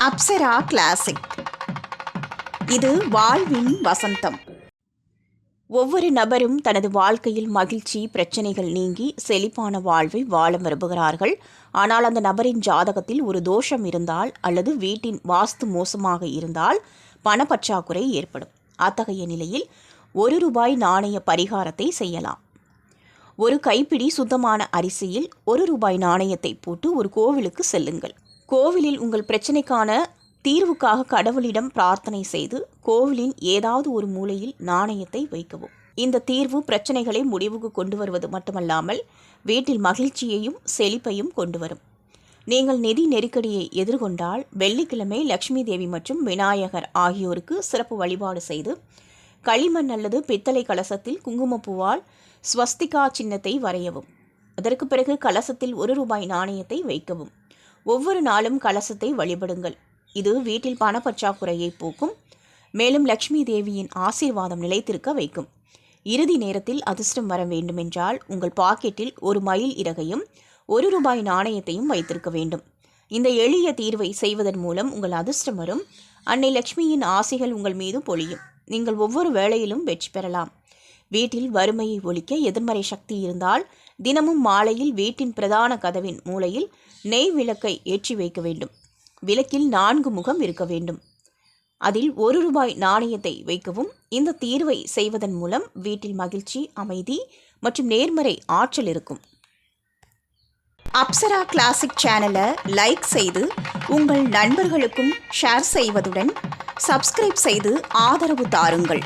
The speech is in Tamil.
அப்சரா கிளாசிக். இது வாழ்வின் வசந்தம். ஒவ்வொரு நபரும் தனது வாழ்க்கையில் மகிழ்ச்சி, பிரச்சனைகள் நீங்கி செழிப்பான வாழ்வை வாழ விரும்புகிறார்கள். ஆனால் அந்த நபரின் ஜாதகத்தில் ஒரு தோஷம் இருந்தால் அல்லது வீட்டின் வாஸ்து மோசமாக இருந்தால் பணப்பற்றாக்குறை ஏற்படும். அத்தகைய நிலையில் ₹1 நாணய பரிகாரத்தை செய்யலாம். ஒரு கைப்பிடி சுத்தமான அரிசியில் ₹1 நாணயத்தை போட்டு ஒரு கோவிலுக்கு செல்லுங்கள். கோவிலில் உங்கள் பிரச்சனைக்கான தீர்வுக்காக கடவுளிடம் பிரார்த்தனை செய்து கோவிலின் ஏதாவது ஒரு மூலையில் நாணயத்தை வைக்கவும். இந்த தீர்வு பிரச்சனைகளை முடிவுக்கு கொண்டு வருவது மட்டுமல்லாமல் வீட்டில் மகிழ்ச்சியையும் செழிப்பையும் கொண்டு வரும். நீங்கள் நிதி நெருக்கடியை எதிர்கொண்டால் வெள்ளிக்கிழமை லட்சுமி தேவி மற்றும் விநாயகர் ஆகியோருக்கு சிறப்பு வழிபாடு செய்து களிமண் அல்லது பித்தளை கலசத்தில் குங்குமப்பூவால் ஸ்வஸ்திகா சின்னத்தை வரையவும். அதற்கு பிறகு கலசத்தில் ₹1 நாணயத்தை வைக்கவும். ஒவ்வொரு நாளும் கலசத்தை வழிபடுங்கள். இது வீட்டில் பணப்பற்றாக்குறையை போக்கும், மேலும் லட்சுமி தேவியின் ஆசீர்வாதம் நிலைத்திருக்க வைக்கும். இறுதி நேரத்தில் அதிர்ஷ்டம் வர வேண்டுமென்றால் உங்கள் பாக்கெட்டில் ஒரு மயில் இறகையும் ₹1 நாணயத்தையும் வைத்திருக்க வேண்டும். இந்த எளிய தீர்வை செய்வதன் மூலம் உங்கள் அதிர்ஷ்டம் வரும். அன்னை லட்சுமியின் ஆசைகள் உங்கள் மீது பொழியும். நீங்கள் ஒவ்வொரு வேளையிலும் வெற்றி பெறலாம். வீட்டில் வறுமையை ஒழிக்க எதிர்மறை சக்தி இருந்தால் தினமும் மாலையில் வீட்டின் பிரதான கதவின் மூலையில் நெய் விளக்கை ஏற்றி வைக்க வேண்டும். விளக்கில் 4 முகம் இருக்க வேண்டும். அதில் ₹1 நாணயத்தை வைக்கவும். இந்த தீர்வை செய்வதன் மூலம் வீட்டில் மகிழ்ச்சி, அமைதி மற்றும் நேர்மறை ஆற்றல் இருக்கும். அப்சரா கிளாசிக் சேனலை லைக் செய்து உங்கள் நண்பர்களுக்கும் ஷேர் செய்வதுடன் சப்ஸ்கிரைப் செய்து ஆதரவு தாருங்கள்.